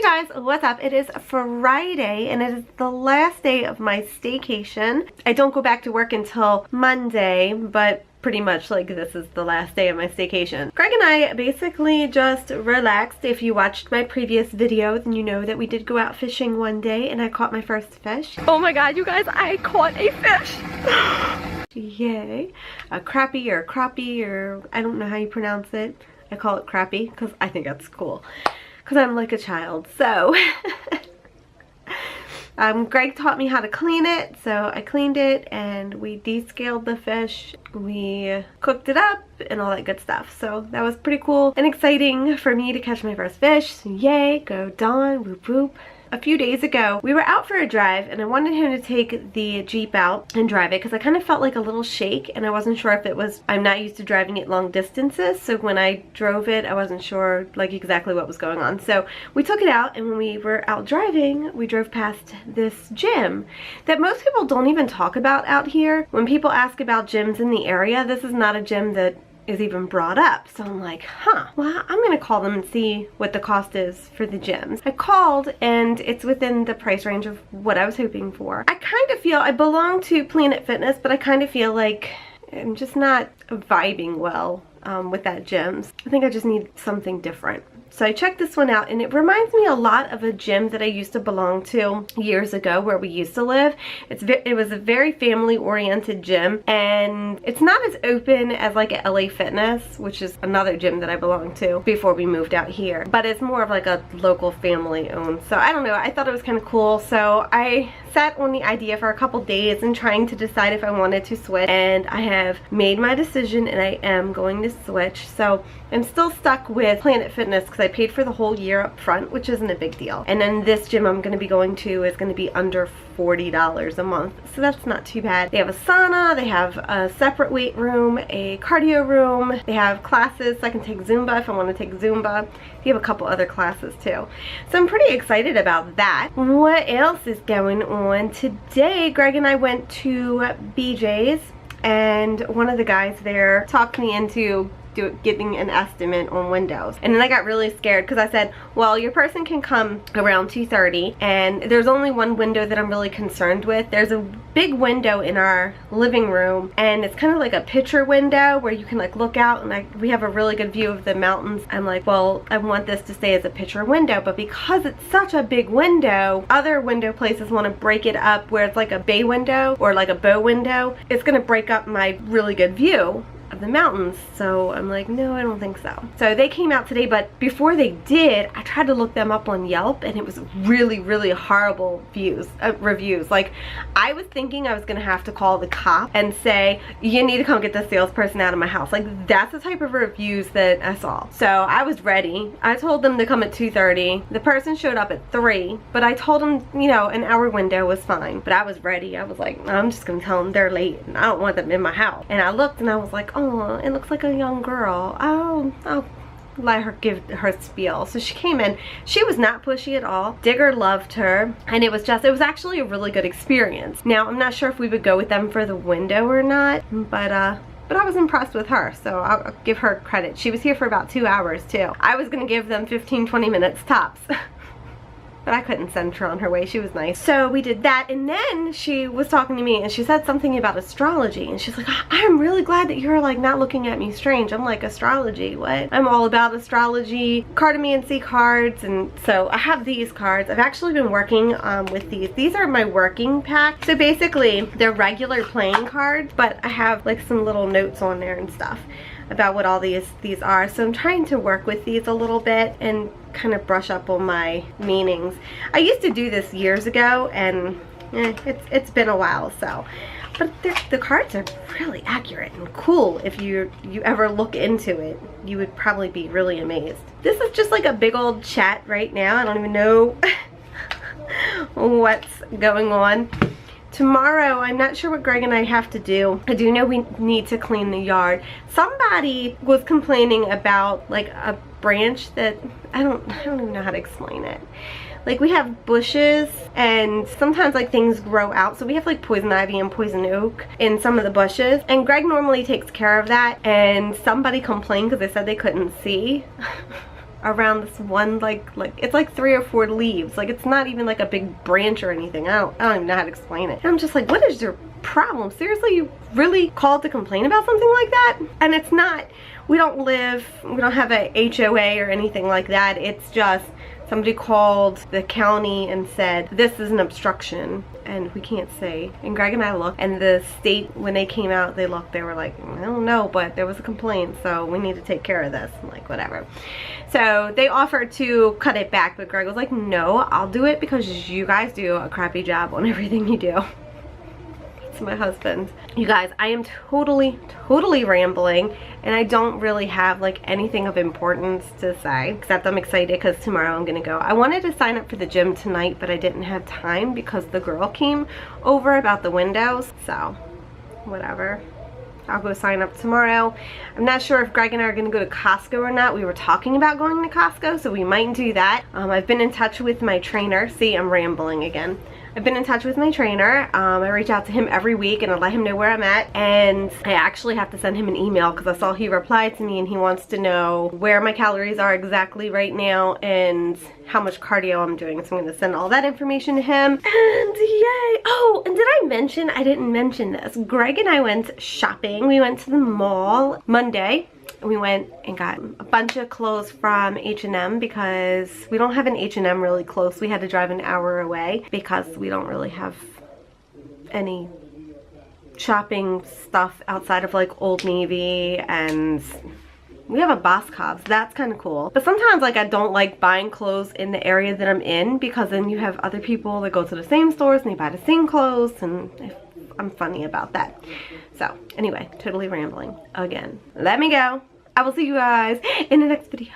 Hey guys, what's up? It is Friday and it is the last day of my staycation. I don't go back to work until Monday, but pretty much like this is the last day of my staycation. Greg and I basically just relaxed. If you watched my previous video, then you know that we did go out fishing one day and I caught my first fish. Oh my god, you guys, I caught a fish! Yay. A crappie or crappie, or I don't know how you pronounce it. I call it crappie because I think that's cool. Because I'm like a child. So Greg taught me how to clean it, so I cleaned it and we descaled the fish, we cooked it up and all that good stuff. So that was pretty cool and exciting for me to catch my first fish. So yay, go Dawn, whoop whoop. A few days ago, we were out for a drive and I wanted him to take the Jeep out and drive it because I kind of felt like a little shake and I wasn't sure if it was, I'm not used to driving it long distances, so when I drove it, I wasn't sure like exactly what was going on. So we took it out, and when we were out driving, we drove past this gym that most people don't even talk about out here. When people ask about gyms in the area, this is not a gym that is even brought up. So I'm like, well, I'm gonna call them and see what the cost is for the gyms. I called and it's within the price range of what I was hoping for. I kind of feel, I belong to Planet Fitness, but I kind of feel like I'm just not vibing well with that gym. I think I just need something different. So I checked this one out and it reminds me a lot of a gym that I used to belong to years ago where we used to live. It was a very family oriented gym, and it's not as open as like a LA Fitness, which is another gym that I belonged to before we moved out here, but it's more of like a local family owned. So I don't know, I thought it was kind of cool. So I sat on the idea for a couple days and trying to decide if I wanted to switch, and I have made my decision and I am going to switch. So I'm still stuck with Planet Fitness because I paid for the whole year up front, which isn't a big deal. And then this gym I'm going to be going to is going to be under $40 a month. So that's not too bad. They have a sauna, they have a separate weight room, a cardio room, they have classes. So I can take Zumba if I want to take Zumba. They have a couple other classes too. So I'm pretty excited about that. What else is going on? Today, Greg and I went to BJ's and one of the guys there talked me into getting an estimate on windows, and then I got really scared because I said, well, your person can come around 2:30 and there's only one window that I'm really concerned with. There's a big window in our living room and it's kind of like a picture window where you can like look out, and we have a really good view of the mountains. I'm like, well, I want this to stay as a picture window, but because it's such a big window, other window places want to break it up where it's like a bay window or like a bow window. It's gonna break up my really good view of the mountains. So I'm like, no, I don't think so. So they came out today, but before they did, I tried to look them up on Yelp and it was really horrible reviews. Like, I was thinking I was gonna have to call the cop and say, you need to come get the salesperson out of my house. Like, that's the type of reviews that I saw. So I was ready. I told them to come at 2:30. The person showed up at 3, but I told them, you know, an hour window was fine. But I was ready. I was like, I'm just gonna tell them they're late and I don't want them in my house. And I looked and I was like, oh, it looks like a young girl. I'll let her give her spiel. So she came in. She was not pushy at all. Digger loved her, and it was actually a really good experience. Now, I'm not sure if we would go with them for the window or not, but I was impressed with her, so I'll give her credit. She was here for about 2 hours too. I was gonna give them 15-20 minutes tops. But I couldn't send her on her way. She was nice. So we did that, and then she was talking to me and she said something about astrology, and she's like, I'm really glad that you're like not looking at me strange. I'm like, astrology? What? I'm all about astrology, cartomancy cards. And so I have these cards. I've actually been working with these. These are my working pack. So basically they're regular playing cards, but I have like some little notes on there and stuff about what all these are. So I'm trying to work with these a little bit and kind of brush up on my meanings. I used to do this years ago, and it's been a while. So, but the cards are really accurate and cool. If you ever look into it, you would probably be really amazed. This is just like a big old chat right now. I don't even know what's going on. Tomorrow, I'm not sure what Greg and I have to do. I do know we need to clean the yard. Somebody was complaining about like a branch that I don't even know how to explain it. Like, we have bushes and sometimes like things grow out, so we have like poison ivy and poison oak in some of the bushes, and Greg normally takes care of that, and somebody complained because they said they couldn't see. around this one like it's like 3 or 4 leaves. Like it's not even like a big branch or anything. I don't even know how to explain it. And I'm just like, what is your problem? Seriously, you really called to complain about something like that? And it's not, we don't have a HOA or anything like that. It's just somebody called the county and said this is an obstruction and we can't say. And Greg and I looked, and the state, when they came out, they looked, they were like, I don't know, but there was a complaint, so we need to take care of this. I'm like, whatever. So they offered to cut it back, but Greg was like, no, I'll do it because you guys do a crappy job on everything you do. My husband. You guys, I am totally rambling, and I don't really have like anything of importance to say, except I'm excited because tomorrow I'm gonna go. I wanted to sign up for the gym tonight, but I didn't have time because the girl came over about the windows, so whatever. I'll go sign up tomorrow. I'm not sure if Greg and I are gonna go to Costco or not. We were talking about going to Costco, so we might do that. I've been in touch with my trainer. See, I'm rambling again. I've been in touch with my trainer. I reach out to him every week and I let him know where I'm at, and I actually have to send him an email because I saw he replied to me and he wants to know where my calories are exactly right now and how much cardio I'm doing. So I'm gonna send all that information to him, and yay. Oh, and did I mention, I didn't mention this, Greg and I went shopping. We went to the mall Monday. We went and got a bunch of clothes from H&M because we don't have an H&M really close. We had to drive an hour away because we don't really have any shopping stuff outside of like Old Navy, and we have a Boscov's. That's kind of cool. But sometimes like I don't like buying clothes in the area that I'm in because then you have other people that go to the same stores and they buy the same clothes, and I'm funny about that. So anyway, totally rambling again. Let me go. I will see you guys in the next video.